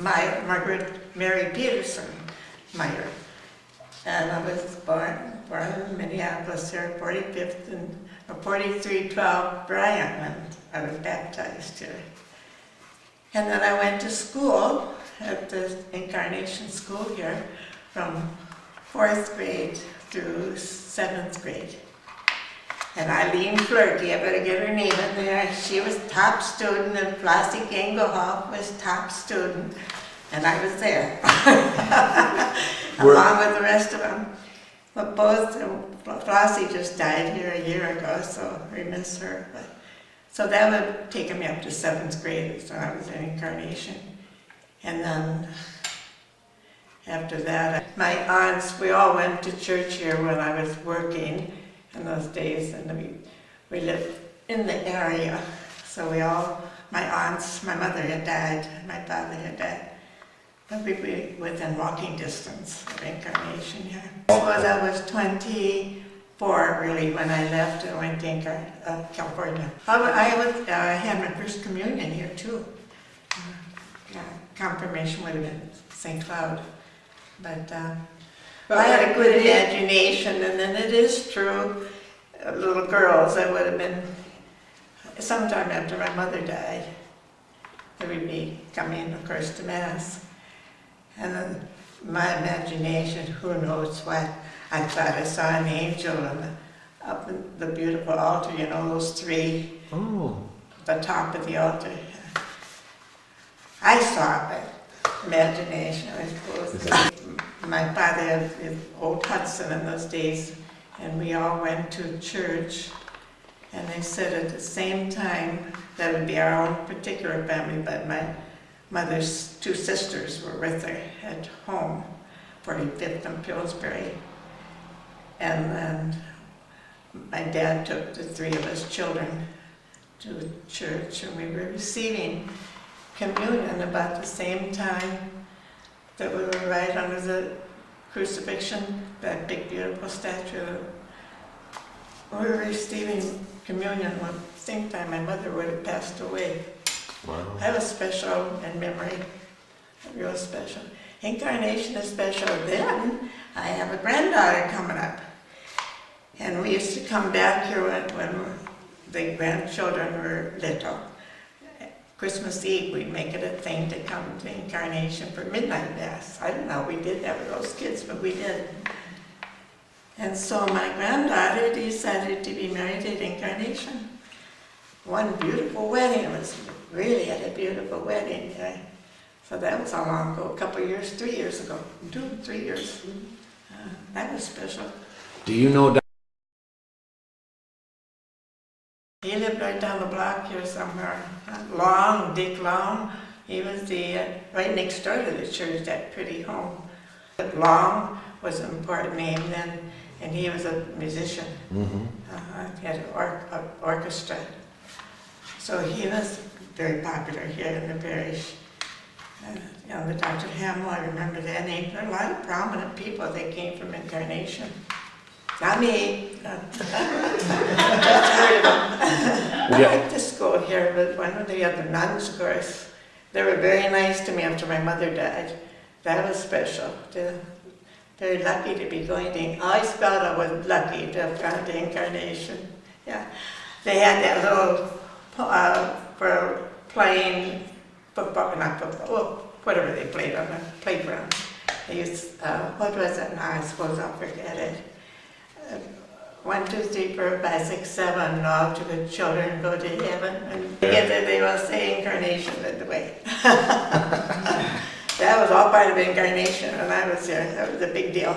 Margaret Mary Peterson Meyer. And I was born in Minneapolis here, 45th and 4312 Bryant, when I was baptized here. And then I went to school at the Incarnation School here from 4th grade through 7th grade. And Eileen Flirty, I better get her name in there, she was top student, and Flossie Ganglehoff was top student, and I was there, along with the rest of them. But Flossie just died here a year ago, so we miss her. So that would take me up to 7th grade, so I was in Incarnation. And then after that, my aunts, we all went to church here when I was working in those days, and we lived in the area. So my aunts, my mother had died, my father had died, but we were within walking distance of Incarnation here. I was 24 really when I left and went to California. I had my first communion here too. Confirmation would have been St. Cloud, but I had a good imagination, and then it is true, little girls, I would have been, sometime after my mother died, they would be coming, of course, to Mass. And then my imagination, who knows what, I thought I saw an angel up in the beautiful altar, you know, those three, the top of the altar. I saw it, imagination, I suppose. My father had his old Hudson in those days, and we all went to church, and they said at the same time, that would be our own particular family, but my mother's two sisters were with her at home, 45th and Pillsbury. And then my dad took the three of us children to church, and we were receiving communion about the same time that we were right under the crucifixion, that big beautiful statue. We were receiving communion at the same time my mother would have passed away. Wow. That was special in memory, real special. Incarnation is special. Then I have a granddaughter coming up. And we used to come back here when the grandchildren were little. Christmas Eve, we'd make it a thing to come to Incarnation for midnight Mass. I don't know how we did that with those kids, but we did. And so my granddaughter decided to be married at Incarnation. One beautiful wedding. It was really a beautiful wedding. So that was how long ago, a couple of years, 3 years ago, 3 years. That was special. Do you know He lived right down the block here somewhere. Dick Long. He was right next door to the church, that pretty home. Long was an important name then, and he was a musician. He had an orchestra. So he was very popular here in the parish. The Dr. Hamill, I remember that name. There were a lot of prominent people that came from Incarnation. Not me. Just heard of them. I liked the school here, but one of the other nuns, of course, they were very nice to me after my mother died. That was special. Very lucky to be going to, I always felt I was lucky to have gone to Incarnation. Yeah. They had that little, for playing football, not football, whatever they played on the playground. They used, what was it now? I suppose I'll forget it. 1, 2, 3, 4, 5, 6, 7, all to the children go to heaven. And together they will say Incarnation led the way. That was all part of Incarnation when I was there. That was a big deal.